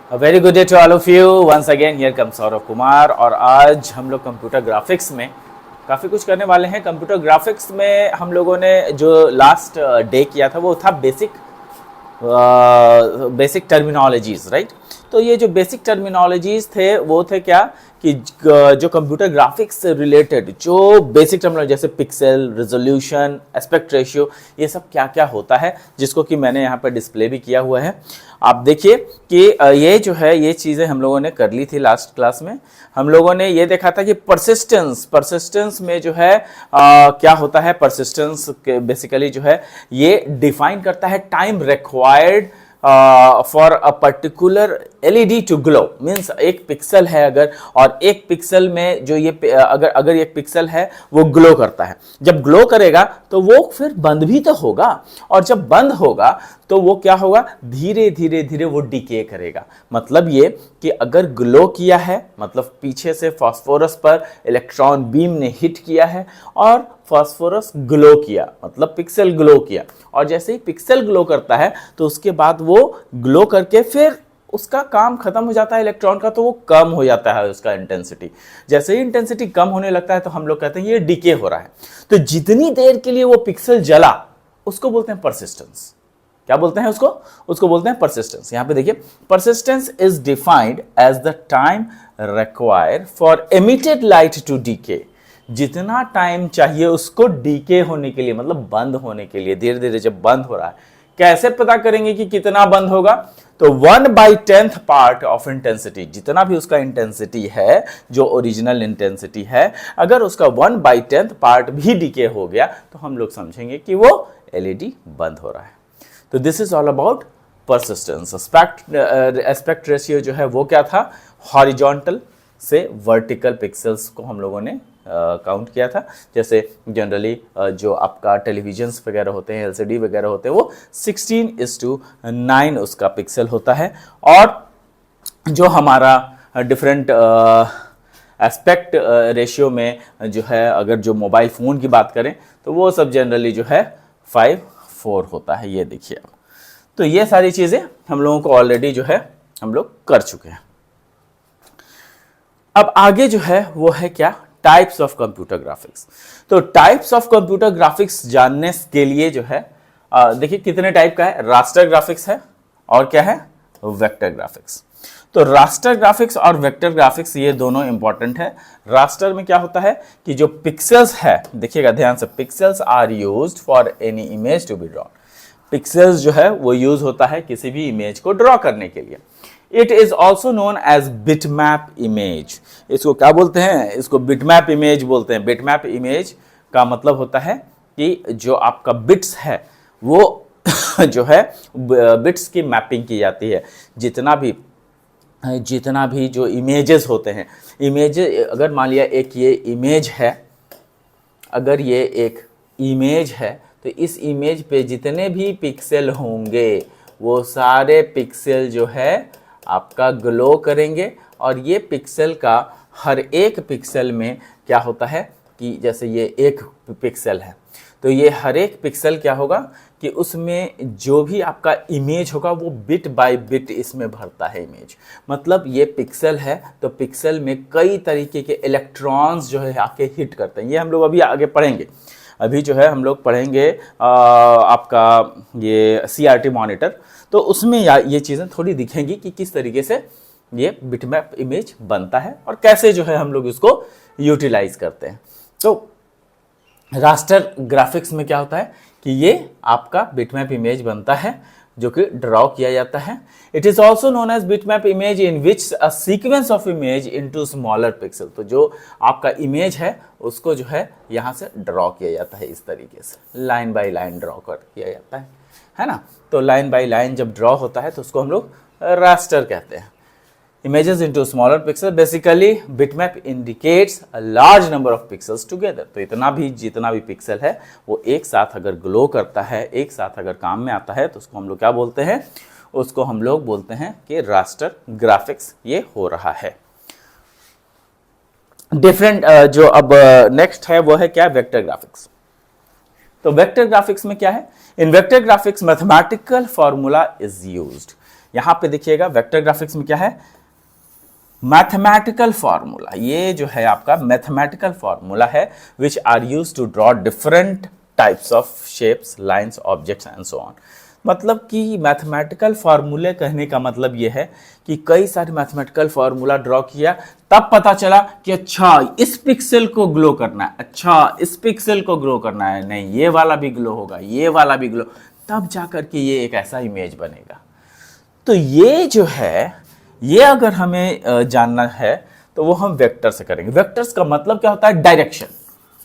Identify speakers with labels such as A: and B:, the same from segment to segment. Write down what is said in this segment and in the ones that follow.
A: A very good day to all of you. Once again here comes Saurabh Kumar और आज हम लोग कंप्यूटर ग्राफिक्स में काफ़ी कुछ करने वाले हैं। कंप्यूटर ग्राफिक्स में हम लोगों ने जो लास्ट डे किया था वो था बेसिक टर्मिनोलॉजीज, राइट। तो ये जो बेसिक टर्मिनोलॉजीज थे वो थे क्या कि जो कंप्यूटर ग्राफिक्स से रिलेटेड जो बेसिक टर्मिनोलॉजी जैसे पिक्सल, रेजोल्यूशन, एस्पेक्ट रेशियो, ये सब क्या क्या होता है, जिसको कि मैंने यहाँ पर डिस्प्ले भी किया हुआ है। आप देखिए कि ये जो है ये चीज़ें हम लोगों ने कर ली थी लास्ट क्लास में। हम लोगों ने ये देखा था कि परसिस्टेंस में जो है क्या होता है। परसिस्टेंस बेसिकली जो है ये डिफाइन करता है time required for a particular LED to glow. Means एक पिक्सल है अगर, और एक पिक्सल में जो ये अगर एक पिक्सल है वो ग्लो करता है, जब ग्लो करेगा तो वो फिर बंद भी तो होगा, और जब बंद होगा तो वो क्या होगा, धीरे धीरे धीरे वो डिके करेगा। मतलब ये कि अगर ग्लो किया है मतलब पीछे से फास्फोरस पर इलेक्ट्रॉन बीम ने हिट किया है और फास्फोरस ग्लो किया मतलब पिक्सल ग्लो किया, और जैसे ही पिक्सल ग्लो करता है तो उसके बाद वो ग्लो करके फिर उसका काम खत्म हो जाता है इलेक्ट्रॉन का, तो वो कम हो जाता है उसका इंटेंसिटी। जैसे ही इंटेंसिटी कम होने लगता है तो हम लोग कहते हैं ये डिके हो रहा है। तो जितनी देर के लिए वो पिक्सल जला उसको बोलते हैं परसिस्टेंस। क्या बोलते हैं उसको बोलते हैं परसिस्टेंस। यहां पे देखिए, persistence is defined as the time required for emitted light to decay. जितना टाइम चाहिए उसको डीके होने के लिए, मतलब बंद होने के लिए, धीरे धीरे जब बंद हो रहा है। कैसे पता करेंगे कि कितना बंद होगा, तो 1/10 पार्ट ऑफ इंटेंसिटी, जितना भी उसका इंटेंसिटी है जो ओरिजिनल इंटेंसिटी है, अगर उसका 1/10 पार्ट भी डीके हो गया तो हम लोग समझेंगे कि वो एलईडी बंद हो रहा है। तो this is all about persistence. Aspect ratio जो है वो क्या था, हॉरिजॉन्टल से वर्टिकल पिक्सल्स को हम लोगों ने काउंट किया था। जैसे जनरली जो आपका टेलीविजन्स वगैरह होते हैं, एलसीडी वगैरह होते हैं, वो 16:9 उसका पिक्सल होता है। और जो हमारा डिफरेंट एस्पेक्ट रेशियो में जो है, अगर जो मोबाइल फ़ोन की बात करें तो वो सब जनरली जो है 5:4 होता है। ये देखिए, तो ये सारी चीज़ें हम लोगों को ऑलरेडी जो है हम लोग कर चुके हैं। अब आगे जो है वो है क्या, टाइप्स ऑफ कंप्यूटर ग्राफिक्स। तो टाइप्स ऑफ कंप्यूटर ग्राफिक्स जानने के लिए जो है देखिए कितने टाइप का है। रास्टर ग्राफिक्स है और क्या है, वेक्टर ग्राफिक्स। तो रास्टर ग्राफिक्स और वेक्टर ग्राफिक्स ये दोनों इंपॉर्टेंट है। रास्टर में क्या होता है कि जो पिक्सल्स है, देखिएगा ध्यान से, pixels are used for any image to be drawn. Pixels जो है वो यूज होता है किसी भी इमेज को ड्रॉ करने के लिए। It is also known as bitmap image. इसको क्या बोलते हैं, इसको बिटमैप इमेज बोलते हैं। बिटमैप इमेज का मतलब होता है कि जो आपका बिट्स है वो जो है बिट्स की मैपिंग की जाती है। जितना भी जो इमेजेस होते हैं, इमेज अगर मान लिया एक ये इमेज है, अगर ये एक इमेज है तो इस इमेज पे जितने भी पिक्सल होंगे वो सारे पिक्सल जो है आपका ग्लो करेंगे। और ये पिक्सल का हर एक पिक्सल में क्या होता है कि जैसे ये एक पिक्सल है तो ये हर एक पिक्सल क्या होगा कि उसमें जो भी आपका इमेज होगा वो बिट बाय बिट इसमें भरता है इमेज। मतलब ये पिक्सल है तो पिक्सल में कई तरीके के इलेक्ट्रॉन्स जो है आके हिट करते हैं। ये हम लोग अभी आगे पढ़ेंगे। अभी जो है हम लोग पढ़ेंगे आपका ये CRT मॉनिटर, तो उसमें ये चीज़ें थोड़ी दिखेंगी कि किस तरीके से ये बिटमैप इमेज बनता है और कैसे जो है हम लोग इसको यूटिलाइज करते हैं। तो रास्टर ग्राफिक्स में क्या होता है कि ये आपका बिटमैप इमेज बनता है जो कि ड्रॉ किया जाता है। It is also known as bitmap image in which a sequence of image into smaller pixel. तो जो आपका इमेज है उसको जो है यहाँ से ड्रॉ किया जाता है, इस तरीके से लाइन बाय लाइन ड्रॉ किया जाता है ना। तो लाइन बाय लाइन जब ड्रॉ होता है तो उसको हम लोग रास्टर कहते हैं। images into smaller pixel, basically bitmap indicates a large number of pixels together। तो जितना भी पिक्सल है वो एक साथ अगर ग्लो करता है, एक साथ अगर काम में आता है तो उसको हम लोग क्या बोलते हैं, उसको हम लोग बोलते हैं कि रास्टर ग्राफिक्स ये हो रहा है। डिफरेंट जो अब नेक्स्ट है वो है क्या, वेक्टर ग्राफिक्स। तो वेक्टर ग्राफिक्स में क्या है, इन vector graphics mathematical formula is used. यहां पे देखिएगा वेक्टर ग्राफिक्स में क्या है, मैथमेटिकल फॉर्मूला, ये जो है आपका मैथमेटिकल फॉर्मूला है which are use to draw different types of shapes, lines, objects and so on. मतलब कि मैथमेटिकल फार्मूले कहने का मतलब ये है कि कई सारे मैथमेटिकल फार्मूला ड्रॉ किया, तब पता चला कि अच्छा इस पिक्सल को ग्लो करना है, अच्छा इस पिक्सल को ग्लो करना है, नहीं ये वाला भी ग्लो होगा, ये वाला भी ग्लो, तब जाकर के ये एक ऐसा इमेज बनेगा। तो ये जो है, ये अगर हमें जानना है तो वो हम वेक्टर से करेंगे। वेक्टर्स का मतलब क्या होता है, डायरेक्शन।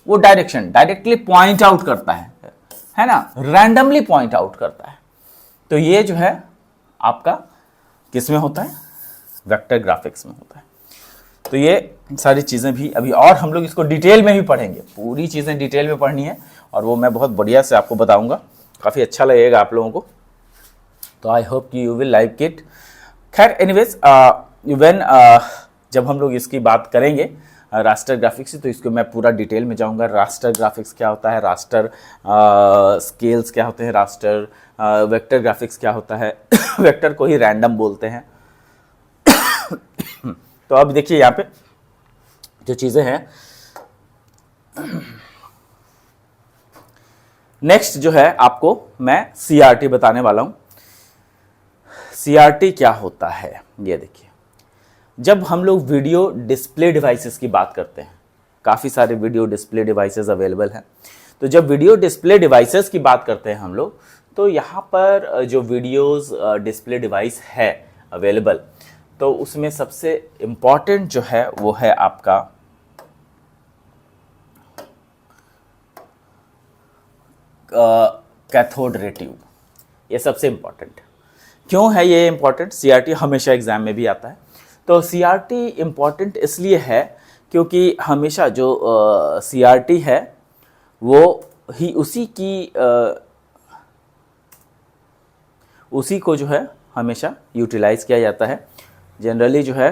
A: वो डायरेक्शन डायरेक्टली पॉइंट आउट करता है ना, रैंडमली पॉइंट आउट करता है। तो ये जो है आपका किस में होता है, वेक्टर ग्राफिक्स में होता है। तो ये सारी चीजें भी अभी और हम लोग इसको डिटेल में भी पढ़ेंगे, पूरी चीजें डिटेल में पढ़नी है और वो मैं बहुत बढ़िया से आपको बताऊंगा, काफी अच्छा लगेगा आप लोगों को। तो आई होप कि यू विल लाइक इट। खैर एनीवेज, इवन जब हम लोग इसकी बात करेंगे रास्टर ग्राफिक्स, तो इसको मैं पूरा डिटेल में जाऊंगा। रास्टर ग्राफिक्स क्या होता है, रास्टर स्केल्स क्या होते हैं, रास्टर वेक्टर ग्राफिक्स क्या होता है वेक्टर को ही रैंडम बोलते हैं तो अब देखिए यहाँ पे जो चीजें हैं, नेक्स्ट जो है आपको मैं सीआरटी बताने वाला हूं। सीआरटी क्या होता है, ये देखिए, जब हम लोग वीडियो डिस्प्ले डिवाइसेस की बात करते हैं, काफ़ी सारे वीडियो डिस्प्ले डिवाइसेस अवेलेबल हैं। तो जब वीडियो डिस्प्ले डिवाइसेस की बात करते हैं हम लोग, तो यहाँ पर जो वीडियोस डिस्प्ले डिवाइस है अवेलेबल, तो उसमें सबसे इम्पॉर्टेंट जो है वो है आपका कैथोड रे ट्यूब। ये सबसे इम्पॉर्टेंट क्यों है, ये इम्पॉर्टेंट, सीआरटी हमेशा एग्जाम में भी आता है। तो सीआरटी इम्पॉर्टेंट इसलिए है क्योंकि हमेशा जो सीआरटी है वो ही उसी को जो है हमेशा यूटिलाइज किया जाता है। जनरली जो है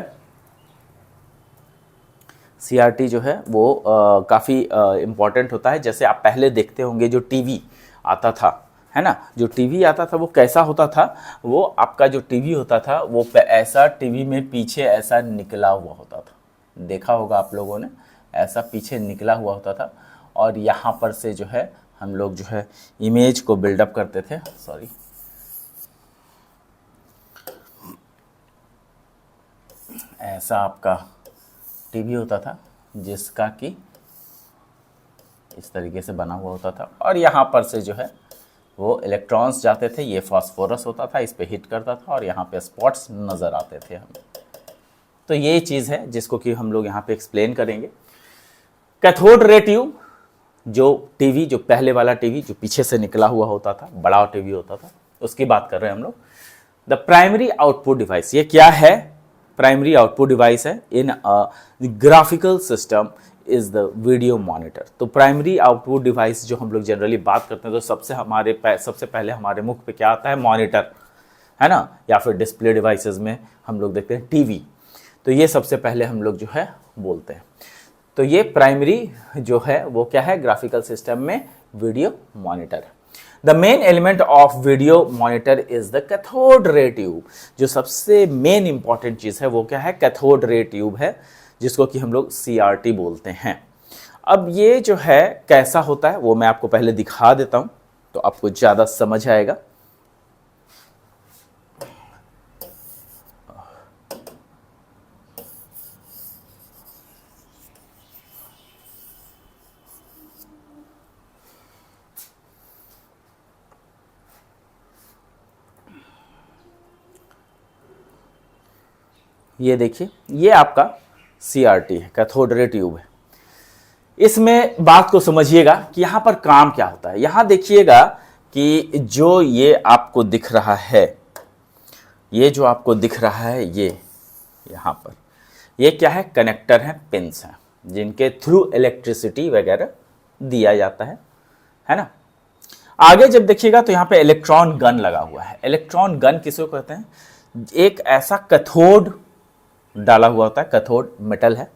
A: सीआरटी जो है वो काफ़ी इम्पॉर्टेंट होता है। जैसे आप पहले देखते होंगे जो टीवी आता था, है ना, जो टीवी आता था वो कैसा होता था, वो आपका जो टीवी होता था वो ऐसा टीवी में पीछे ऐसा निकला हुआ होता था, देखा होगा आप लोगों ने, ऐसा पीछे निकला हुआ होता था और यहाँ पर से जो है हम लोग जो है इमेज को बिल्डअप करते थे। सॉरी, ऐसा आपका टीवी होता था जिसका कि इस तरीके से बना हुआ होता था और यहाँ पर से जो है वो इलेक्ट्रॉन्स जाते थे, ये फास्फोरस होता था, इस पे हिट करता था और यहाँ पे स्पॉट्स नज़र आते थे हमें। तो ये चीज़ है जिसको कि हम लोग यहाँ पे एक्सप्लेन करेंगे। कैथोड रे ट्यूब, जो टीवी, जो पहले वाला टीवी जो पीछे से निकला हुआ होता था, बड़ा टीवी होता था, उसकी बात कर रहे हैं हम लोग। द प्राइमरी आउटपुट डिवाइस, ये क्या है, प्राइमरी आउटपुट डिवाइस है in graphical system is the video monitor. तो प्राइमरी आउटपुट डिवाइस जो हम लोग जनरली बात करते हैं, तो सबसे पहले हमारे मुख पे क्या आता है, मॉनिटर, है ना, या फिर डिस्प्ले डिवाइसेस में हम लोग देखते हैं टीवी। तो ये सबसे पहले हम लोग जो है बोलते हैं। तो ये प्राइमरी जो है वो क्या है, ग्राफिकल सिस्टम में video monitor. The main element of video monitor is the cathode ray tube. जो सबसे मेन इंपॉर्टेंट चीज है वो क्या है, कैथोड रे ट्यूब है, जिसको कि हम लोग सीआरटी बोलते हैं। अब ये जो है कैसा होता है वो मैं आपको पहले दिखा देता हूं, तो आपको ज्यादा समझ आएगा। ये देखिए, ये आपका सीआरटी है, कैथोड रे ट्यूब है। इसमें बात को समझिएगा कि यहां पर काम क्या होता है। यहां देखिएगा कि जो ये आपको दिख रहा है, ये जो आपको दिख रहा है, ये यहां पर ये क्या है, कनेक्टर है, पिंस हैं, जिनके थ्रू इलेक्ट्रिसिटी वगैरह दिया जाता है ना। आगे जब देखिएगा तो यहां पे इलेक्ट्रॉन गन लगा हुआ है। इलेक्ट्रॉन गन किसको कहते हैं, एक ऐसा कैथोड डाला हुआ होता है, कैथोड मेटल है,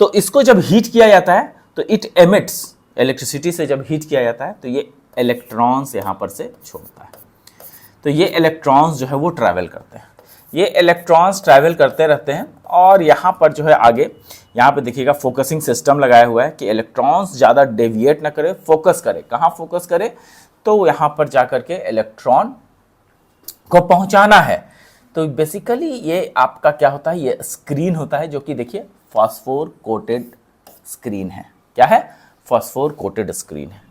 A: तो इसको जब हीट किया जाता है तो इट एमिट्स, इलेक्ट्रिसिटी से जब हीट किया जाता है तो ये इलेक्ट्रॉन्स यहां पर से छोड़ता है। तो ये इलेक्ट्रॉन्स जो है वो ट्रैवल करते हैं, ये इलेक्ट्रॉन्स ट्रैवल करते रहते हैं। और यहाँ पर जो है आगे यहाँ पे देखिएगा फोकसिंग सिस्टम लगाया हुआ है कि इलेक्ट्रॉन्स ज़्यादा डेविएट ना करे, फोकस करे। कहाँ फोकस करे? तो यहाँ पर जाकर के इलेक्ट्रॉन को पहुँचाना है। तो बेसिकली ये आपका क्या होता है, ये स्क्रीन होता है जो कि देखिए फॉस्फोर कोटेड स्क्रीन है। क्या है? फॉस्फोर कोटेड स्क्रीन है।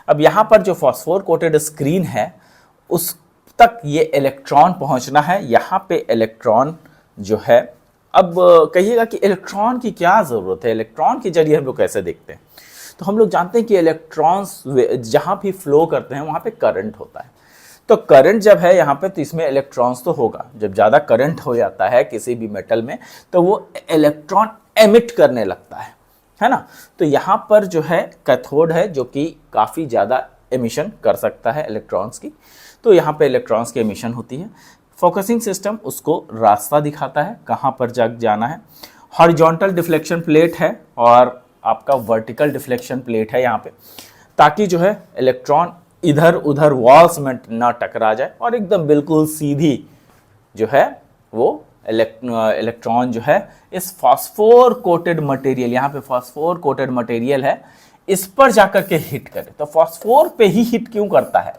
A: अब यहाँ पर जो फॉस्फोर कोटेड स्क्रीन है उस तक ये इलेक्ट्रॉन पहुंचना है। यहाँ पे इलेक्ट्रॉन जो है, अब कहिएगा कि इलेक्ट्रॉन की क्या ज़रूरत है, इलेक्ट्रॉन के जरिए हम लोग कैसे देखते हैं? तो हम लोग जानते हैं कि इलेक्ट्रॉन्स जहाँ भी फ्लो करते हैं वहाँ पे करंट होता है। तो करंट जब है यहाँ पे तो इसमें इलेक्ट्रॉन्स तो होगा। जब ज़्यादा करंट हो जाता है किसी भी मेटल में तो वो इलेक्ट्रॉन एमिट करने लगता है ना। तो यहाँ पर जो है कैथोड है जो कि काफ़ी ज़्यादा एमिशन कर सकता है इलेक्ट्रॉन्स की। तो यहाँ पे इलेक्ट्रॉन्स की एमिशन होती है। फोकसिंग सिस्टम उसको रास्ता दिखाता है कहाँ पर जाना है। हॉरिजॉन्टल डिफ्लेक्शन प्लेट है और आपका वर्टिकल डिफ्लेक्शन प्लेट है यहाँ पे, ताकि जो है इलेक्ट्रॉन इधर उधर वॉल्स में ना टकरा जाए और एकदम बिल्कुल सीधी जो है वो इलेक्ट्रॉन जो है इस फॉस्फोर कोटेड मटेरियल, यहाँ पे फॉस्फोर कोटेड मटेरियल है, इस पर जाकर के हिट करे। तो फॉस्फोर पे ही हिट क्यों करता है?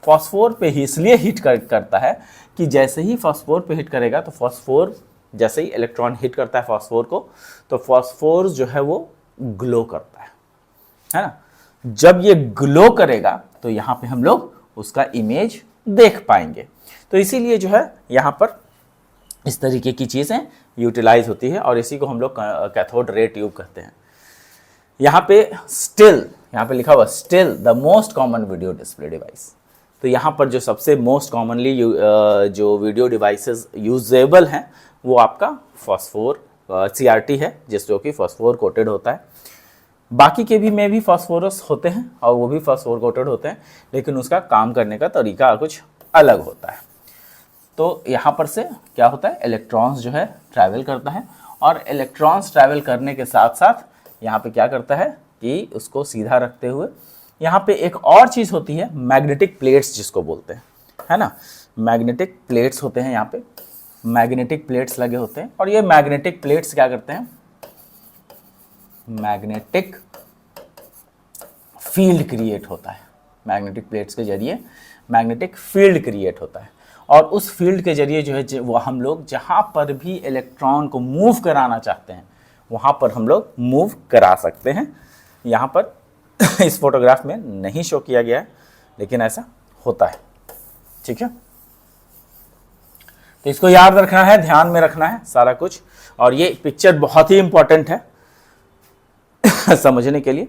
A: फॉस्फोर पे ही इसलिए हिट करता है कि जैसे ही फॉस्फोर पे हिट करेगा तो फॉस्फोर, जैसे ही इलेक्ट्रॉन हिट करता है फॉस्फोर को, तो फॉस्फोर जो है वो ग्लो करता है ना। जब ये ग्लो करेगा तो यहाँ पे हम लोग उसका इमेज देख पाएंगे। तो इसीलिए जो है यहाँ पर इस तरीके की चीज़ें यूटिलाइज होती है और इसी को हम लोग कैथोड रे ट्यूब कहते हैं। यहाँ पे स्टिल, यहाँ पे लिखा हुआ still the most common video display device. तो यहाँ पर जो सबसे मोस्ट कॉमनली जो वीडियो डिवाइसेस यूजेबल हैं वो आपका फॉस्फोर CRT है, जो कि फॉस्फोर कोटेड होता है। बाकी के भी में भी फॉस्फोरस होते हैं और वो भी फॉस्फोर कोटेड होते हैं, लेकिन उसका काम करने का तरीका कुछ अलग होता है। तो यहाँ पर से क्या होता है, इलेक्ट्रॉन्स जो है ट्रैवल करता है और इलेक्ट्रॉन्स ट्रैवल करने के साथ साथ यहाँ पे क्या करता है कि उसको सीधा रखते हुए यहाँ पे एक और चीज़ होती है, मैग्नेटिक प्लेट्स जिसको बोलते हैं, है ना। मैग्नेटिक प्लेट्स होते हैं, यहाँ पे मैग्नेटिक प्लेट्स लगे होते हैं और ये मैग्नेटिक प्लेट्स क्या करते हैं, मैग्नेटिक फील्ड क्रिएट होता है। मैग्नेटिक प्लेट्स के जरिए मैग्नेटिक फील्ड क्रिएट होता है और उस फील्ड के जरिए जो है वो हम लोग जहाँ पर भी इलेक्ट्रॉन को मूव कराना चाहते हैं वहाँ पर हम लोग मूव करा सकते हैं। यहाँ पर इस फोटोग्राफ में नहीं शो किया गया है, लेकिन ऐसा होता है, ठीक है। तो इसको याद रखना है, ध्यान में रखना है सारा कुछ। और ये पिक्चर बहुत ही इंपॉर्टेंट है समझने के लिए।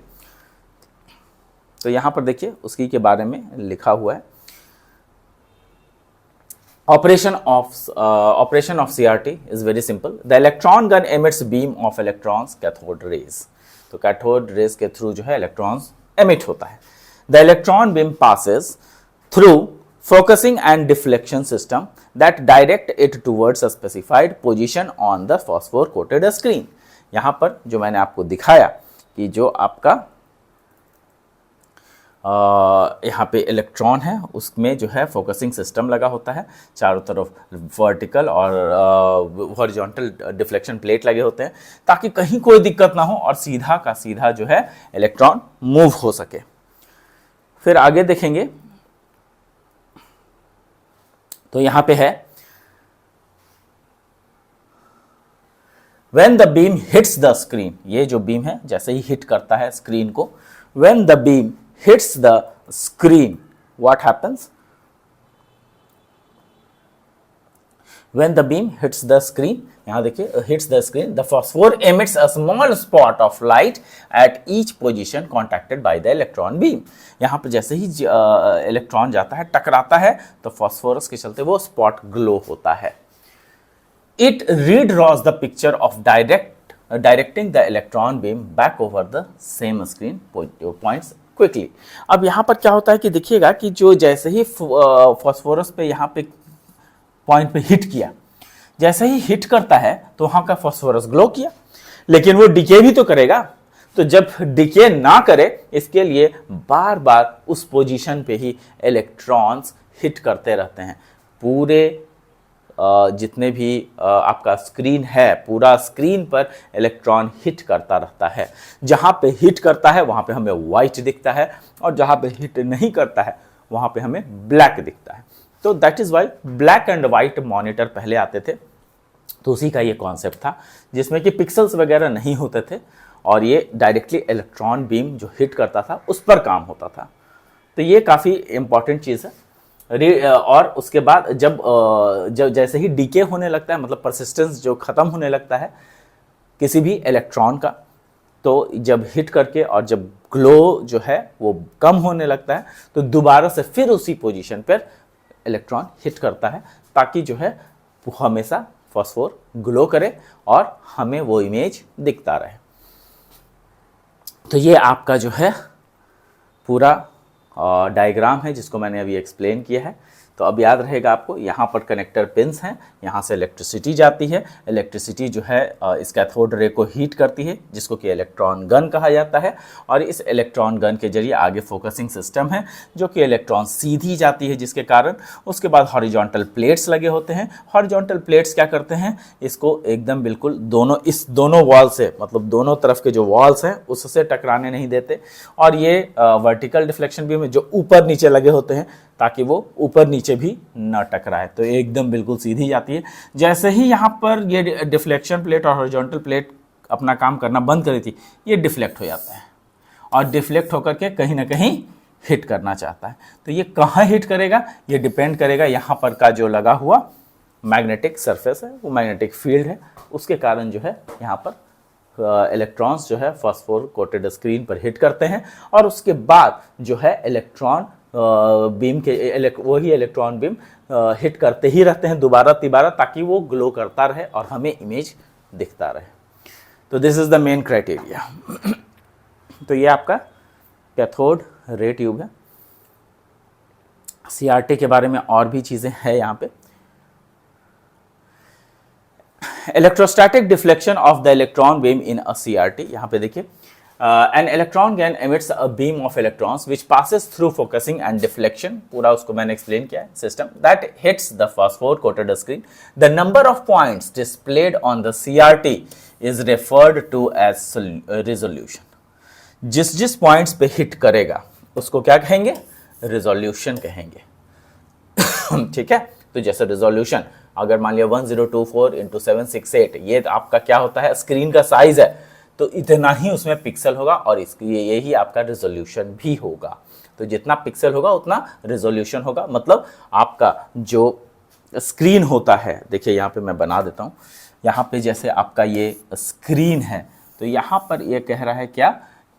A: तो यहाँ पर देखिए उसकी के बारे में लिखा हुआ है, operation of CRT is very simple. The electron gun emits beam of electrons, cathode rays. तो कैथोड रेज के थ्रू जो है इलेक्ट्रॉन्स एमिट होता है। The electron beam passes through focusing and deflection system that direct it towards a specified position on the phosphor coated screen. यहाँ पर जो मैंने आपको दिखाया कि जो आपका यहाँ पे इलेक्ट्रॉन है उसमें जो है फोकसिंग सिस्टम लगा होता है, चारों तरफ वर्टिकल और हॉरिजॉन्टल डिफ्लेक्शन प्लेट लगे होते हैं ताकि कहीं कोई दिक्कत ना हो और सीधा का सीधा जो है इलेक्ट्रॉन मूव हो सके। फिर आगे देखेंगे तो यहाँ पे है when the beam hits the screen, ये जो बीम है जैसे ही हिट करता है स्क्रीन को, when the beam hits the screen, what happens? When the beam hits the screen, यहाँ देखिए hits the screen, the phosphor emits a small spot of light at each position contacted by the electron beam. यहाँ पर जैसे ही electron जाता है टकराता है तो फॉस्फोरस के चलते वो स्पॉट ग्लो होता है। It redraws the picture of directing the electron beam back over the same screen points quickly. अब यहाँ पर क्या होता है कि देखिएगा कि जो जैसे ही फॉस्फोरस पे यहाँ पे पॉइंट पे हिट किया, जैसे ही हिट करता है तो वहाँ का फॉस्फोरस ग्लो किया, लेकिन वो डिके भी तो करेगा। तो जब डिके ना करे इसके लिए बार बार उस पोजीशन पे ही इलेक्ट्रॉन्स हिट करते रहते हैं। पूरे जितने भी आपका स्क्रीन है, पूरा स्क्रीन पर इलेक्ट्रॉन हिट करता रहता है। जहाँ पे हिट करता है वहाँ पे हमें वाइट दिखता है, और जहाँ पे हिट नहीं करता है वहाँ पे हमें ब्लैक दिखता है। तो that is why black and white monitor पहले आते थे। तो उसी का ये कॉन्सेप्ट था, जिसमें कि पिक्सल्स वगैरह नहीं होते थे, और ये डायरेक्टली इलेक्ट्रॉन बीम जो हिट करता था उस पर काम होता था। तो ये काफ़ी इंपॉर्टेंट चीज़ है। और उसके बाद जब जैसे ही डीके होने लगता है, मतलब परसिस्टेंस जो ख़त्म होने लगता है किसी भी इलेक्ट्रॉन का, तो जब हिट करके और जब ग्लो जो है वो कम होने लगता है, तो दोबारा से फिर उसी पोजीशन पर इलेक्ट्रॉन हिट करता है, ताकि जो है वो हमेशा फॉस्फोर ग्लो करे और हमें वो इमेज दिखता रहे। तो ये आपका जो है पूरा डायग्राम है जिसको मैंने अभी एक्सप्लेन किया है। तो अब याद रहेगा आपको, यहाँ पर कनेक्टर पिंस हैं, यहाँ से इलेक्ट्रिसिटी जाती है। इलेक्ट्रिसिटी जो है इस कैथोड रे को हीट करती है, जिसको कि इलेक्ट्रॉन गन कहा जाता है। और इस इलेक्ट्रॉन गन के जरिए आगे फोकसिंग सिस्टम है, जो कि इलेक्ट्रॉन सीधी जाती है, जिसके कारण उसके बाद हॉरिजॉन्टल प्लेट्स लगे होते हैं। हॉरिजॉन्टल प्लेट्स क्या करते हैं, इसको एकदम बिल्कुल दोनों वॉल से, मतलब दोनों तरफ के जो वॉल्स हैं उससे टकराने नहीं देते। और ये वर्टिकल डिफ्लेक्शन बीम जो ऊपर नीचे लगे होते हैं, ताकि वो ऊपर नीचे भी न टकराए, तो एकदम बिल्कुल सीधी जाती है। जैसे ही यहाँ पर ये डिफ्लेक्शन प्लेट और हॉरिजॉन्टल प्लेट अपना काम करना बंद करी थी, ये डिफ्लेक्ट हो जाता है, और डिफ्लेक्ट होकर के कहीं ना कहीं हिट करना चाहता है। तो ये कहाँ हिट करेगा, ये डिपेंड करेगा यहाँ पर का जो लगा हुआ मैग्नेटिक सरफेस है, वो मैग्नेटिक फील्ड है, उसके कारण जो है यहाँ पर इलेक्ट्रॉन्स जो है फॉस्फोर कोटेड स्क्रीन पर हिट करते हैं। और उसके बाद जो है इलेक्ट्रॉन बीम के वही इलेक्ट्रॉन बीम हिट करते ही रहते हैं दोबारा तिबारा, ताकि वो ग्लो करता रहे और हमें इमेज दिखता रहे। तो this is the main criteria. तो ये आपका कैथोड रे ट्यूब है। सीआरटी के बारे में और भी चीजें हैं यहाँ पे। Electrostatic deflection of the electron beam in a CRT, यहाँ पे देखिए, an electron gun emits a beam of electrons which passes through focusing and deflection, पूरा उसको मैंने explain किया है, system that hits the phosphor coated screen. The number of points displayed on the CRT is referred to as resolution. जिस points पे hit करेगा उसको क्या कहेंगे, रेजोल्यूशन कहेंगे। ठीक है, तो जैसे रेजोल्यूशन अगर मान लिया 1024 इंटू 768, ये आपका क्या होता है, स्क्रीन का साइज है, तो इतना ही उसमें पिक्सल होगा, और इसके यही आपका रेजोल्यूशन भी होगा। तो जितना पिक्सल होगा उतना रेजोल्यूशन होगा। मतलब आपका जो स्क्रीन होता है, देखिए यहाँ पे मैं बना देता हूँ, यहाँ पे जैसे आपका ये स्क्रीन है, तो यहाँ पर ये कह रहा है क्या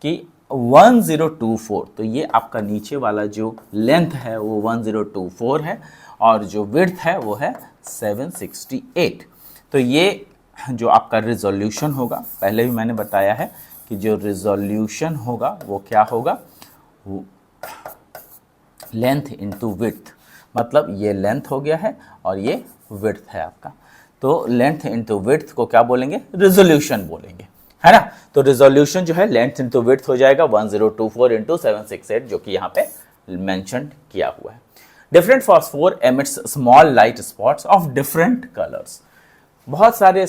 A: कि 1024, तो ये आपका नीचे वाला जो लेंथ है वो 1024 है, और जो विड्थ है वो है 768। तो ये जो आपका रिजोल्यूशन होगा, पहले भी मैंने बताया है कि जो रिजोल्यूशन होगा वो क्या होगा, वो लेंथ इनटू विड्थ, मतलब ये लेंथ हो गया है और ये विड्थ है आपका। तो लेंथ इनटू विड्थ को क्या बोलेंगे, रिजोल्यूशन बोलेंगे, है ना। तो रिजोल्यूशन जो है लेंथ इनटू विड्थ हो जाएगा 1024 इंटू 768, जो कि यहाँ पे मेंशन किया हुआ है। Different phosphor emits small light spots of different colours, बहुत सारे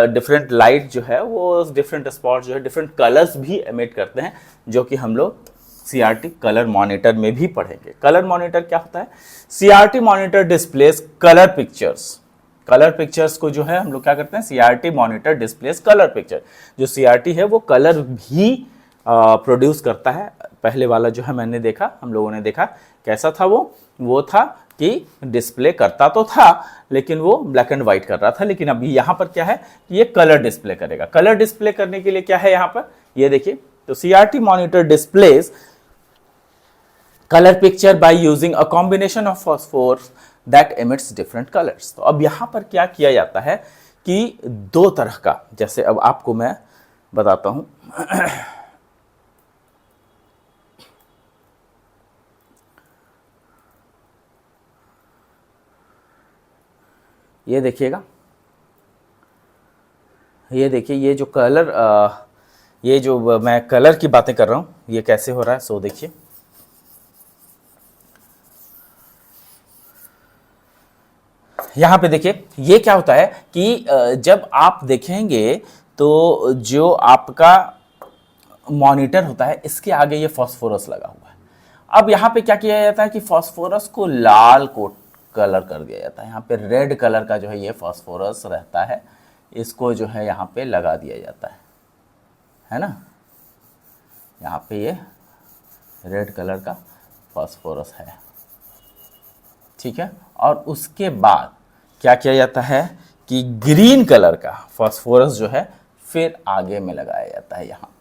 A: डिफरेंट लाइट जो है वो डिफरेंट स्पॉट जो है डिफरेंट कलर्स भी एमिट करते हैं, जो कि हम लोग सीआरटी कलर मॉनिटर में भी पढ़ेंगे। कलर मॉनिटर क्या होता है, CRT monitor displays colour pictures. Colour pictures को जो है हम लोग क्या करते हैं, CRT monitor displays colour picture. जो सीआरटी है वो कलर भी प्रोड्यूस करता है। पहले वाला जो है मैंने देखा, हम लोगों ने देखा कैसा था, वो था कि डिस्प्ले करता तो था लेकिन वो ब्लैक एंड व्हाइट कर रहा था। लेकिन अभी यहाँ पर क्या है, ये कलर डिस्प्ले करेगा। कलर डिस्प्ले करने के लिए क्या है यहाँ पर, ये देखिए, तो CRT monitor displays colour picture by using a combination of phosphors that emits different colours. तो अब यहाँ पर क्या किया जाता है कि दो तरह का, जैसे अब आपको मैं बताता हूं, ये देखिएगा, ये देखिए, ये जो कलर ये जो मैं कलर की बातें कर रहा हूं, ये कैसे हो रहा है, सो देखिए, यहाँ पे देखिए ये क्या होता है कि जब आप देखेंगे तो जो आपका मॉनिटर होता है इसके आगे ये फास्फोरस लगा हुआ है। अब यहाँ पे क्या किया जाता है कि फास्फोरस को लाल कोट कलर कर दिया जाता है। यहाँ पे रेड कलर का जो है ये फास्फोरस रहता है, इसको जो है यहाँ पे लगा दिया जाता है ना। यहाँ पे ये रेड कलर का फास्फोरस है, ठीक है। और उसके बाद क्या किया जाता है कि ग्रीन कलर का फास्फोरस जो है फिर आगे में लगाया जाता है यहाँ पे।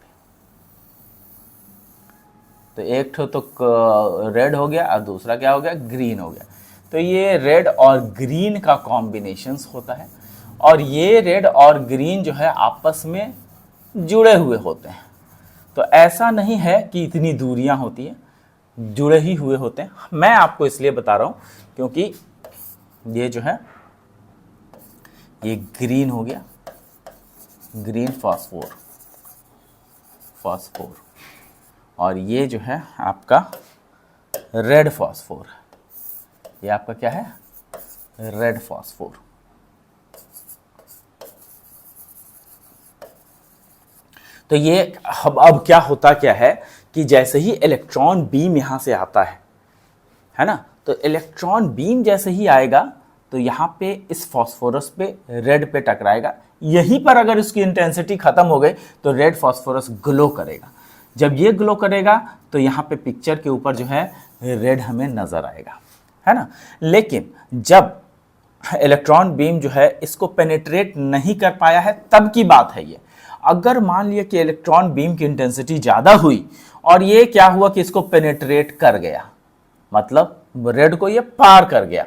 A: तो एक ठो तो रेड हो गया और दूसरा क्या हो गया, ग्रीन हो गया। तो ये रेड और ग्रीन का कॉम्बिनेशंस होता है और ये रेड और ग्रीन जो है आपस में जुड़े हुए होते हैं। तो ऐसा नहीं है कि इतनी दूरियां होती हैं, जुड़े ही हुए होते हैं। मैं आपको इसलिए बता रहा हूं क्योंकि ये जो है ये ग्रीन हो गया, ग्रीन फास्फोर, और ये जो है आपका रेड फास्फोर, ये आपका क्या है, रेड फास्फोर। तो ये अब क्या होता क्या है कि जैसे ही इलेक्ट्रॉन बीम यहां से आता है ना, तो इलेक्ट्रॉन बीम जैसे ही आएगा तो यहां पे इस फास्फोरस पे रेड पे टकराएगा। यहीं पर अगर इसकी इंटेंसिटी खत्म हो गई तो रेड फास्फोरस ग्लो करेगा। जब ये ग्लो करेगा तो यहाँ पे पिक्चर के ऊपर जो है रेड हमें नजर आएगा, है ना। लेकिन जब इलेक्ट्रॉन बीम जो है इसको पेनिट्रेट नहीं कर पाया है तब की बात है ये। अगर मान लिया कि इलेक्ट्रॉन बीम की इंटेंसिटी ज्यादा हुई और ये क्या हुआ कि इसको पेनिट्रेट कर गया, मतलब रेड को ये पार कर गया,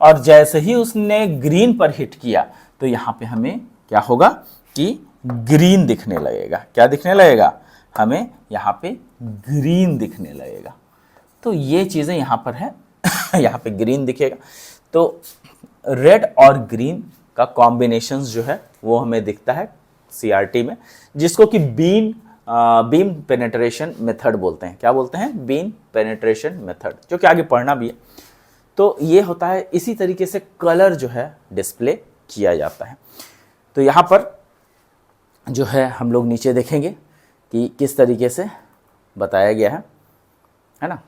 A: और जैसे ही उसने ग्रीन पर हिट किया तो यहाँ पे हमें क्या होगा कि ग्रीन दिखने लगेगा। क्या दिखने लगेगा, हमें यहाँ पे ग्रीन दिखने लगेगा। तो ये चीजें यहाँ पर है यहाँ पे ग्रीन दिखेगा। तो रेड और ग्रीन का कॉम्बिनेशंस जो है वो हमें दिखता है सीआरटी में, जिसको कि बीम पेनिट्रेशन मेथड बोलते हैं। क्या बोलते हैं, बीम पेनिट्रेशन मेथड, जो कि आगे पढ़ना भी है। तो ये होता है, इसी तरीके से कलर जो है डिस्प्ले किया जाता है। तो यहाँ पर जो है हम लोग नीचे देखेंगे कि किस तरीके से बताया गया है ना।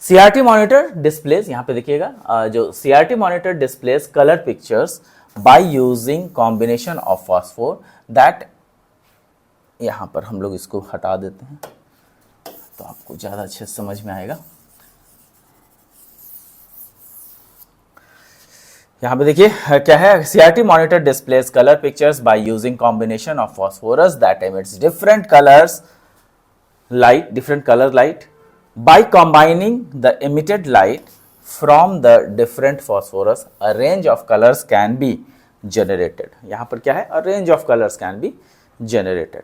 A: सीआरटी मॉनिटर डिस्प्लेस, यहाँ पे देखिएगा जो CRT monitor displays colour pictures by using combination of phosphor that, यहाँ पर हम लोग इसको हटा देते हैं तो आपको ज़्यादा अच्छे से समझ में आएगा। यहाँ पे देखिए क्या है, CRT monitor displays colour pictures by using combination of phosphorus that emits different colour light by combining the emitted light from the different phosphorus, a range of colors can be generated. यहाँ पर क्या है, a range of colors can be generated.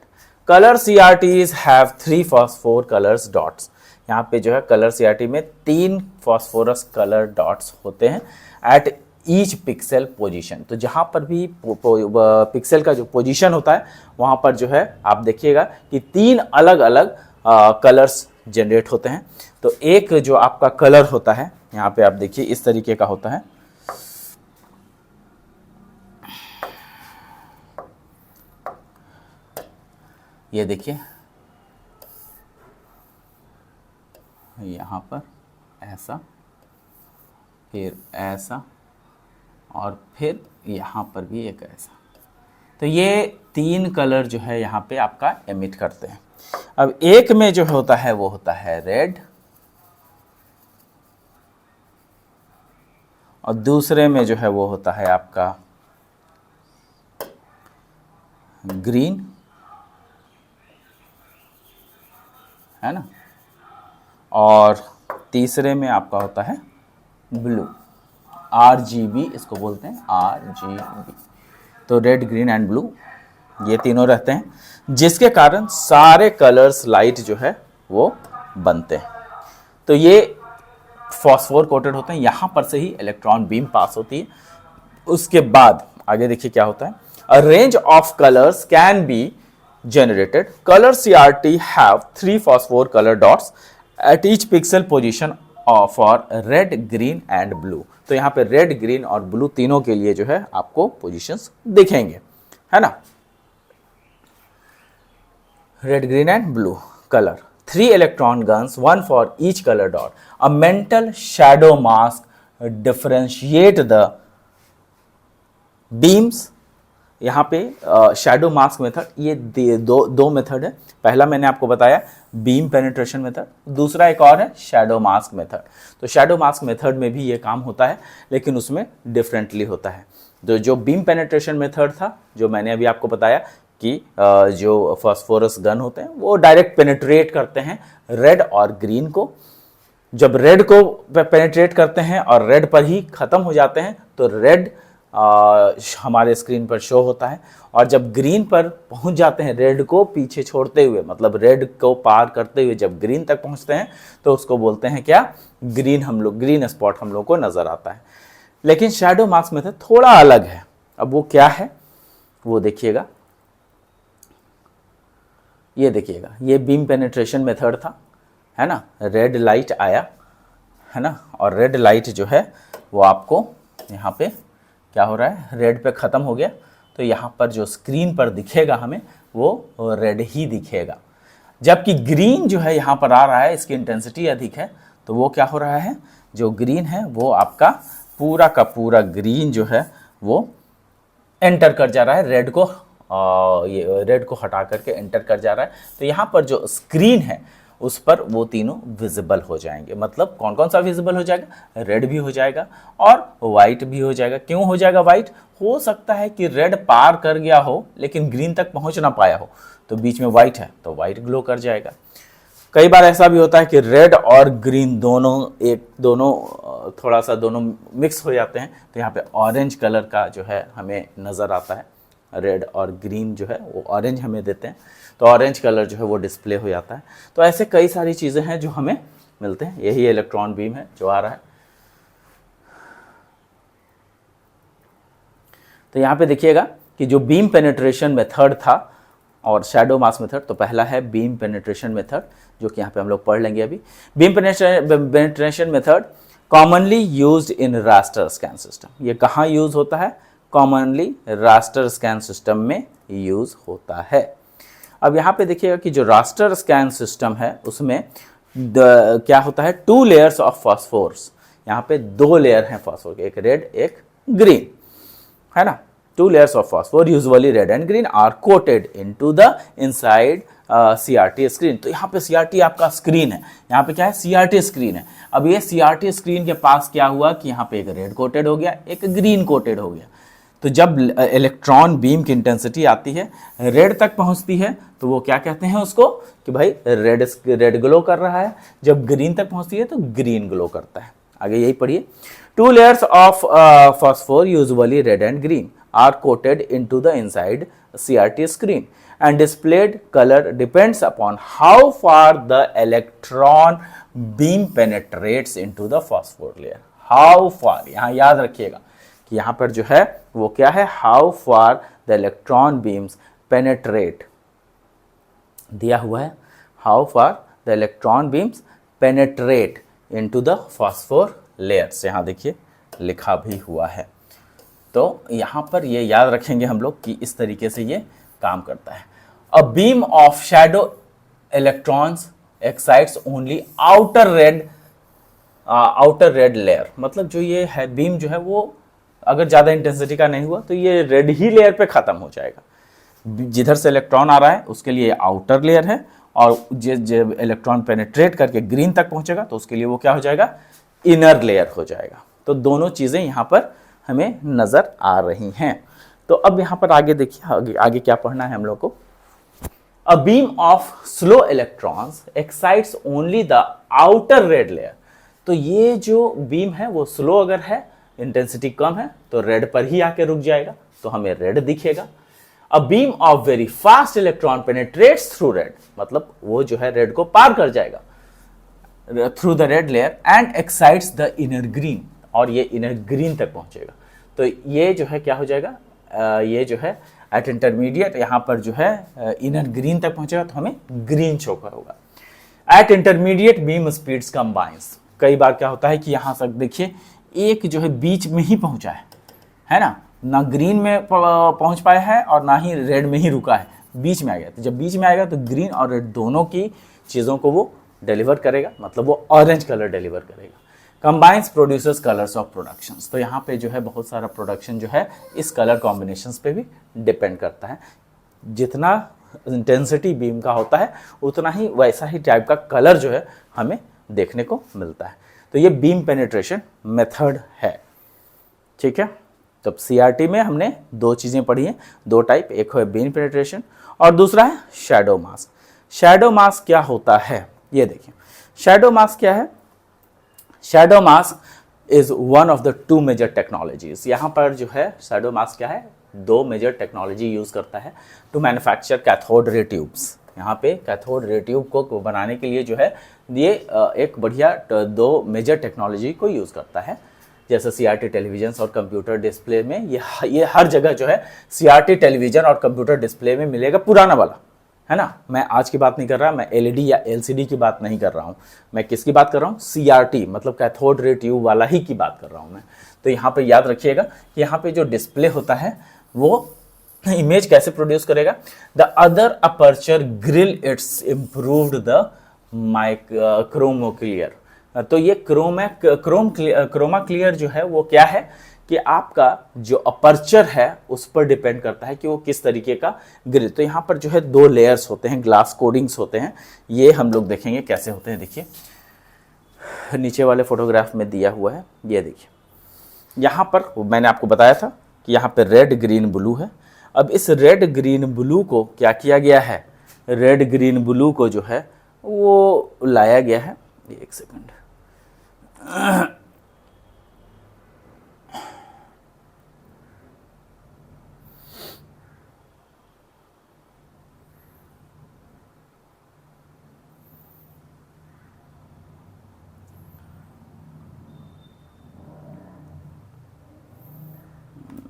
A: Color CRTs have 3 phosphor colors dots. यहाँ पे जो है colour CRT में 3 phosphorus color dots होते हैं at each pixel position. तो जहाँ पर भी पिक्सल का जो पोजीशन होता है वहाँ पर जो है आप देखिएगा कि 3 अलग अलग कलर्स जनरेट होते हैं। तो एक जो आपका कलर होता है यहाँ पे आप देखिए इस तरीके का होता है, ये देखिए यहाँ पर ऐसा, फिर ऐसा, और फिर यहाँ पर भी एक ऐसा। तो ये 3 कलर जो है यहाँ पे आपका एमिट करते हैं। अब एक में जो होता है वो होता है रेड, और दूसरे में जो है वो होता है आपका ग्रीन, है ना, और तीसरे में आपका होता है ब्लू, आरजीबी इसको बोलते हैं, आरजीबी। तो रेड, ग्रीन एंड ब्लू ये तीनों रहते हैं, जिसके कारण सारे कलर्स लाइट जो है वो बनते हैं। तो ये फॉस्फोर कोटेड होते हैं, यहां पर से ही इलेक्ट्रॉन बीम पास होती है। उसके बाद आगे देखिए क्या होता है, अ range of colours can be generated. Color CRT have 3 phosphor color dots at each pixel position for red, green and blue. तो यहाँ पे रेड, ग्रीन और ब्लू तीनों के लिए जो है आपको पोजीशंस दिखेंगे, है ना। Red, green and blue colour, 3 electron guns, 1 for each colour dot, a mental shadow mask differentiate the beams. यहाँ पे शैडो मास्क मेथड, ये दो मेथड है। पहला मैंने आपको बताया बीम पेनिट्रेशन मेथड, दूसरा एक और है शैडो मास्क मेथड। तो शैडो मास्क मेथड में भी ये काम होता है, लेकिन उसमें डिफरेंटली होता है। तो जो बीम पेनिट्रेशन मेथड था, जो मैंने अभी आपको बताया कि जो फास्फोरस गन होते हैं वो डायरेक्ट पेनिट्रेट करते हैं रेड और ग्रीन को। जब रेड को पेनिट्रेट करते हैं और रेड पर ही खत्म हो जाते हैं तो रेड हमारे स्क्रीन पर शो होता है, और जब ग्रीन पर पहुंच जाते हैं रेड को पीछे छोड़ते हुए, मतलब रेड को पार करते हुए जब ग्रीन तक पहुंचते हैं तो उसको बोलते हैं क्या, ग्रीन स्पॉट हम लोग को नजर आता है। लेकिन शैडो मास्क मेथड थोड़ा अलग है। अब वो क्या है वो देखिएगा, ये देखिएगा, ये बीम पेनिट्रेशन मेथड था, है ना। रेड लाइट आया, है ना, और रेड लाइट जो है वो आपको यहाँ पे क्या हो रहा है, रेड पे ख़त्म हो गया, तो यहाँ पर जो स्क्रीन पर दिखेगा हमें वो रेड ही दिखेगा। जबकि ग्रीन जो है यहाँ पर आ रहा है, इसकी इंटेंसिटी अधिक है, तो वो क्या हो रहा है, जो ग्रीन है वो आपका पूरा का पूरा ग्रीन जो है वो एंटर कर जा रहा है रेड को, ये रेड को हटा करके एंटर कर जा रहा है। तो यहाँ पर जो स्क्रीन है उस पर वो तीनों विजिबल हो जाएंगे। मतलब कौन कौन सा विजिबल हो जाएगा, रेड भी हो जाएगा और वाइट भी हो जाएगा। क्यों हो जाएगा वाइट, हो सकता है कि रेड पार कर गया हो लेकिन ग्रीन तक पहुंच ना पाया हो, तो बीच में वाइट है तो वाइट ग्लो कर जाएगा। कई बार ऐसा भी होता है कि रेड और ग्रीन दोनों थोड़ा सा दोनों मिक्स हो जाते हैं, तो यहाँ पे ऑरेंज कलर का जो है हमें नज़र आता है। रेड और ग्रीन जो है वो ऑरेंज हमें देते हैं, तो ऑरेंज कलर जो है वो डिस्प्ले हो जाता है। तो ऐसे कई सारी चीज़ें हैं जो हमें मिलते हैं। यही इलेक्ट्रॉन बीम है जो आ रहा है। तो यहाँ पे देखिएगा कि जो बीम पेनिट्रेशन मेथड था और शैडो मास्क मेथड, तो पहला है बीम पेनिट्रेशन मेथड जो कि यहाँ पे हम लोग पढ़ लेंगे अभी। Beam penetration method commonly used in raster scan system. ये कहाँ यूज होता है, कॉमनली रास्टर स्कैन सिस्टम में यूज होता है। अब यहाँ पे देखिएगा कि जो रास्टर स्कैन सिस्टम है उसमें क्या होता है, 2 लेयर्स ऑफ फास्फोरस। यहाँ पे 2 लेयर हैं फास्फोर के, एक रेड एक ग्रीन, है ना। 2 layers of phosphor usually red and green are coated into the inside CRT screen. तो यहाँ पे CRT आपका स्क्रीन है, यहाँ पे क्या है, CRT स्क्रीन है। अब ये CRT स्क्रीन के पास क्या हुआ कि यहाँ पे एक रेड कोटेड हो गया, एक ग्रीन कोटेड हो गया। तो जब इलेक्ट्रॉन बीम की इंटेंसिटी आती है, रेड तक पहुंचती है, तो वो क्या कहते हैं उसको कि भाई रेड ग्लो कर रहा है। जब ग्रीन तक पहुंचती है तो ग्रीन ग्लो करता है। आगे यही पढ़िए, 2 layers of phosphor usually red and green are coated into the inside CRT screen and displayed color depends upon how far the electron beam penetrates into the phosphor layer. How far, यहाँ याद रखिएगा कि यहाँ पर जो है वो क्या है, how far the electron beams penetrate, दिया हुआ है how far the electron beams penetrate into the phosphor layers, यहाँ देखिए लिखा भी हुआ है। तो यहाँ पर ये याद रखेंगे हम लोग कि इस तरीके से ये काम करता है। A beam of shadow electrons excites only outer red layer. मतलब जो ये है बीम जो है वो अगर ज़्यादा इंटेंसिटी का नहीं हुआ तो ये रेड ही लेयर पे ख़त्म हो जाएगा। जिधर से इलेक्ट्रॉन आ रहा है उसके लिए आउटर लेयर है, और जब इलेक्ट्रॉन पेनिट्रेट करके ग्रीन तक पहुंचेगा तो उसके लिए वो क्या हो जाएगा, इनर लेयर हो जाएगा। तो दोनों चीज़ें यहाँ पर हमें नज़र आ रही हैं। तो अब यहाँ पर आगे देखिए, आगे क्या पढ़ना है हम लोग को। A beam of slow electrons excites only the outer red layer. तो ये जो बीम है वो स्लो अगर है, इंटेंसिटी कम है, तो रेड पर ही आके रुक जाएगा, तो हमें रेड दिखेगा। A beam of very fast electron penetrates through red, मतलब वो जो है रेड को पार कर जाएगा through the red layer and excites the inner green, और ये इनर ग्रीन तक पहुंचेगा। तो ये जो है क्या हो जाएगा, ये जो है एट इंटरमीडिएट यहाँ पर जो है इनर ग्रीन तक पहुंचेगा तो हमें ग्रीन शो होगा। Eight intermediate beam speeds combines, कई बार क्या होता है कि यहाँ तक देखिए एक जो है बीच में ही पहुंचा है ना, ना ग्रीन में पहुंच पाया है और ना ही रेड में ही रुका है, बीच में आ गया। तो जब बीच में आएगा तो ग्रीन और रेड दोनों की चीज़ों को वो डिलीवर करेगा, मतलब वो ऑरेंज कलर डिलीवर करेगा। Combines producers colours of productions, तो यहाँ पे जो है बहुत सारा प्रोडक्शन जो है इस कलर कॉम्बिनेशंस पे भी डिपेंड करता है। जितना इंटेंसिटी बीम का होता है उतना ही वैसा ही टाइप का कलर जो है हमें देखने को मिलता है। तो ये बीम पेनिट्रेशन मेथड है, ठीक है। तो सीआरटी में हमने दो चीज़ें पढ़ी हैं, दो टाइप, एक है बीम पेनिट्रेशन और दूसरा है शैडो मास्क। शैडो मास्क क्या होता है ये देखिए, शैडो मास्क क्या है? Shadow mask is one of the two major technologies. यहाँ पर जो है शैडो मास्क क्या है, दो मेजर टेक्नोलॉजी यूज करता है to manufacture cathode ray tubes. यहाँ पे कैथोड रे ट्यूब को बनाने के लिए जो है ये एक बढ़िया दो मेजर टेक्नोलॉजी को यूज करता है। जैसे सीआरटी टेलीविजन और कंप्यूटर डिस्प्ले में ये हर जगह जो है सीआरटी टेलीविजन और कंप्यूटर डिस्प्ले में मिलेगा पुराना वाला, है ना। मैं आज की बात नहीं कर रहा, मैं एलईडी या एलसीडी की बात नहीं कर रहा हूँ, मैं किसकी बात कर रहा हूँ? सीआरटी, मतलब कैथोड रे ट्यूब वाला ही की बात कर रहा हूँ मैं। तो यहाँ पे याद रखिएगा कि यहाँ पे जो डिस्प्ले होता है वो इमेज कैसे प्रोड्यूस करेगा? The other aperture grill it's improved the chroma clear. तो ये क्रोमा क्लियर जो है वो क्या है कि आपका जो अपर्चर है उस पर डिपेंड करता है कि वो किस तरीके का ग्रिल। तो यहाँ पर जो है दो लेयर्स होते हैं, ग्लास कोडिंग्स होते हैं, ये हम लोग देखेंगे कैसे होते हैं। देखिए नीचे वाले फोटोग्राफ में दिया हुआ है, ये देखिए यहाँ पर मैंने आपको बताया था कि यहाँ पे रेड ग्रीन ब्लू है। अब इस रेड ग्रीन ब्लू को क्या किया गया है? रेड ग्रीन ब्लू को जो है वो लाया गया है, एक सेकंड,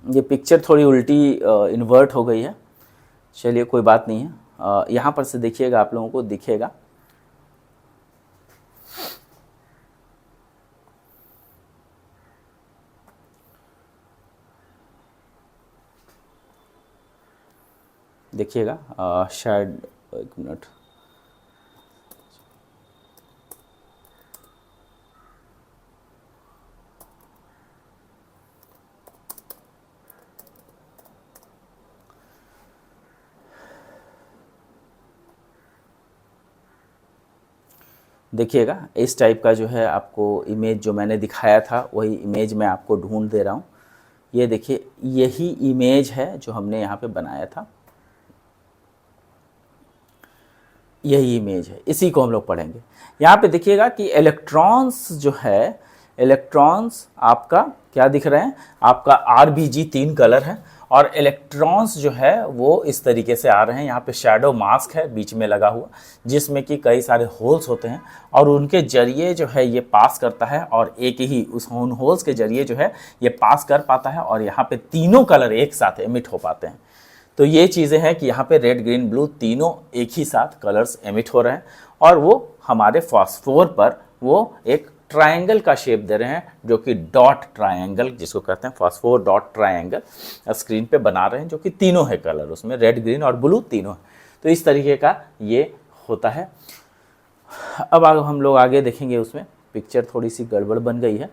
A: ये पिक्चर थोड़ी उल्टी इन्वर्ट हो गई है, चलिए कोई बात नहीं है। यहाँ पर से देखिएगा, आप लोगों को दिखेगा। देखिएगा शायद, एक मिनट, देखिएगा इस टाइप का जो है आपको इमेज जो मैंने दिखाया था वही इमेज मैं आपको ढूंढ दे रहा हूँ। ये देखिए यही इमेज है जो हमने यहाँ पे बनाया था, यही इमेज है, इसी को हम लोग पढ़ेंगे। यहाँ पे देखिएगा कि इलेक्ट्रॉन्स जो है, इलेक्ट्रॉन्स आपका क्या दिख रहे हैं? आपका आरबीजी 3 कलर है और इलेक्ट्रॉन्स जो है वो इस तरीके से आ रहे हैं। यहाँ पे शैडो मास्क है बीच में लगा हुआ, जिसमें कि कई सारे होल्स होते हैं और उनके जरिए जो है ये पास करता है और एक ही उस होल्स के जरिए जो है ये पास कर पाता है और यहाँ पे तीनों कलर एक साथ एमिट हो पाते हैं। तो ये चीज़ें हैं कि यहाँ पे रेड ग्रीन ब्लू तीनों एक ही साथ कलर्स एमिट हो रहे हैं और वो हमारे फॉस्फोर पर वो एक ट्रायंगल का शेप दे रहे हैं, जो कि डॉट ट्रायंगल जिसको कहते हैं, फॉस्फोर डॉट ट्रायंगल स्क्रीन पे बना रहे हैं, जो कि तीनों है कलर, उसमें रेड ग्रीन और ब्लू तीनों है। तो इस तरीके का ये होता है। अब हम लोग आगे देखेंगे, उसमें पिक्चर थोड़ी सी गड़बड़ बन गई है।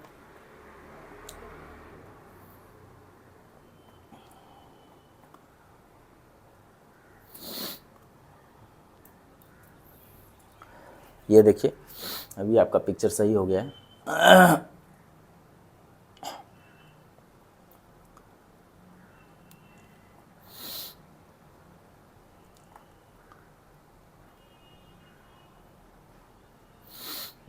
A: ये देखिए अभी आपका पिक्चर सही हो गया है।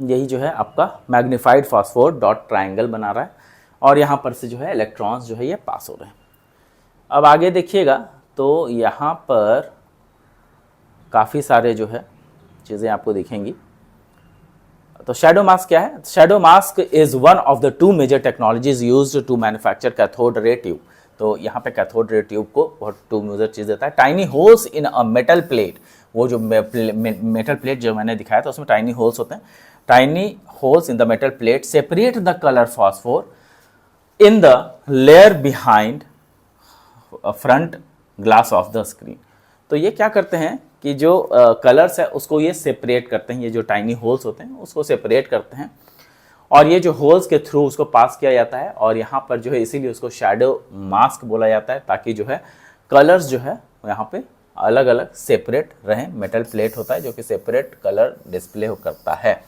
A: यही जो है आपका मैग्नीफाइड फॉस्फोर डॉट ट्रायंगल बना रहा है और यहाँ पर से जो है इलेक्ट्रॉन्स जो है ये पास हो रहे हैं। अब आगे देखिएगा तो यहाँ पर काफ़ी सारे जो है चीज़ें आपको दिखेंगी। तो शैडो मास्क क्या है? Shadow mask is one of the two major technologies used to manufacture cathode ray tube. तो यहाँ पे कैथोड रे ट्यूब को बहुत टू मेजर चीज देता है। Tiny holes in a metal plate, वो जो मेटल प्लेट जो मैंने दिखाया था उसमें टाइनी होल्स होते हैं, tiny holes in the metal plate separate the color phosphor in the layer behind front glass of the screen। तो ये क्या करते हैं कि जो कलर्स है उसको ये सेपरेट करते हैं, ये जो टाइनी होल्स होते हैं उसको सेपरेट करते हैं और ये जो होल्स के थ्रू उसको पास किया जाता है और यहाँ पर जो है इसीलिए उसको शैडो मास्क बोला जाता है, ताकि जो है कलर्स जो है यहाँ पे अलग अलग सेपरेट रहें। मेटल प्लेट होता है जो कि सेपरेट कलर डिस्प्ले करता है।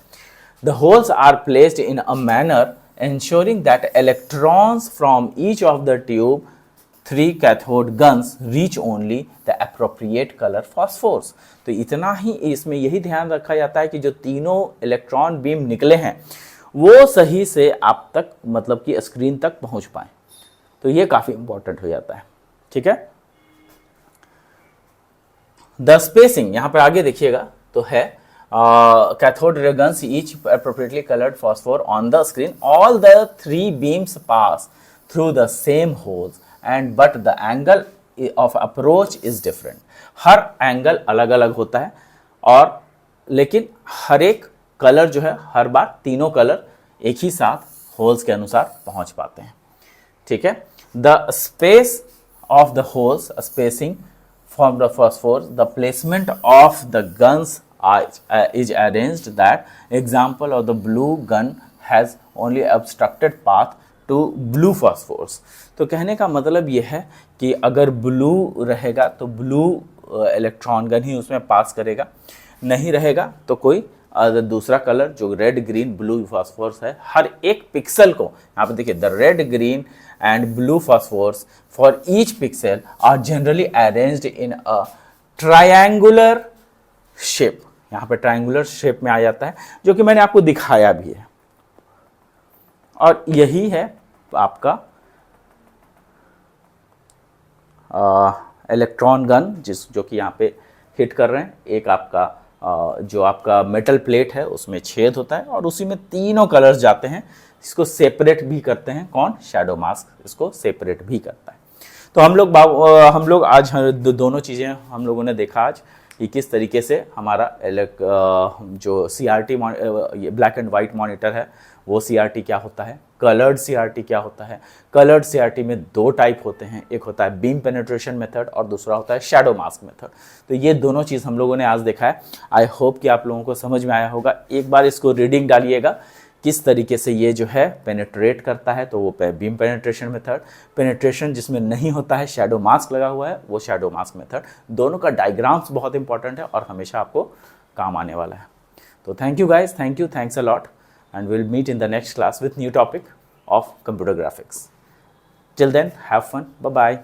A: The holes are placed in a manner ensuring that electrons from each of the tube 3 cathode guns reach only the appropriate color phosphors। तो इतना ही इसमें यही ध्यान रखा जाता है कि जो तीनों इलेक्ट्रॉन बीम निकले हैं वो सही से आप तक मतलब कि स्क्रीन तक पहुंच पाए। तो ये काफी इंपॉर्टेंट हो जाता है। ठीक है, द स्पेसिंग यहां पर आगे देखिएगा तो है cathode ray guns each appropriately colored phosphor on the screen, all the 3 beams pass through the same holes and but the angle of approach is different। Her angle अलग अलग होता है और लेकिन हर एक कलर जो है हर बार तीनों कलर एक ही साथ होल्स के अनुसार पहुंच पाते हैं। ठीक है, the space of the holes spacing from the phosphor, the placement of the guns is arranged that example of the blue gun has only obstructed path to blue phosphors। तो कहने का मतलब यह है कि अगर ब्लू रहेगा तो ब्लू इलेक्ट्रॉन गन ही उसमें पास करेगा, नहीं रहेगा तो कोई दूसरा कलर जो रेड ग्रीन ब्लू फॉस्फोरस है हर एक पिक्सल को, यहाँ पे देखिए the red green and blue phosphors for each pixel are generally arranged in a triangular shape। यहाँ पे triangular shape में आ जाता है जो कि मैंने आपको दिखाया भी है और यही है आपका इलेक्ट्रॉन गन जो कि यहाँ पे हिट कर रहे हैं। एक आपका जो आपका मेटल प्लेट है उसमें छेद होता है और उसी में तीनों कलर्स जाते हैं, इसको सेपरेट भी करते हैं। कौन? शैडो मास्क इसको सेपरेट भी करता है। तो हम लोग आज दोनों चीज़ें हम लोगों ने देखा आज कि किस तरीके से हमारा जो CRT black and white monitor है वो CRT क्या होता है, कलर्ड CRT क्या होता है। कलर्ड CRT में 2 टाइप होते हैं, एक होता है बीम पेनिट्रेशन मेथड और दूसरा होता है शैडो मास्क मेथड। तो ये दोनों चीज़ हम लोगों ने आज देखा है। आई होप कि आप लोगों को समझ में आया होगा। एक बार इसको रीडिंग डालिएगा किस तरीके से ये जो है पेनिट्रेट करता है, तो वो बीम पेनिट्रेशन मेथड। पेनिट्रेशन जिसमें नहीं होता है, शैडो मास्क लगा हुआ है, वो शैडो मास्क मेथड। दोनों का डायग्राम्स बहुत इंपॉर्टेंट है और हमेशा आपको काम आने वाला है। तो thank you guys, thank you, thanks a lot, and we'll meet in the next class with new topic of computer graphics. Till then, have fun. Bye bye.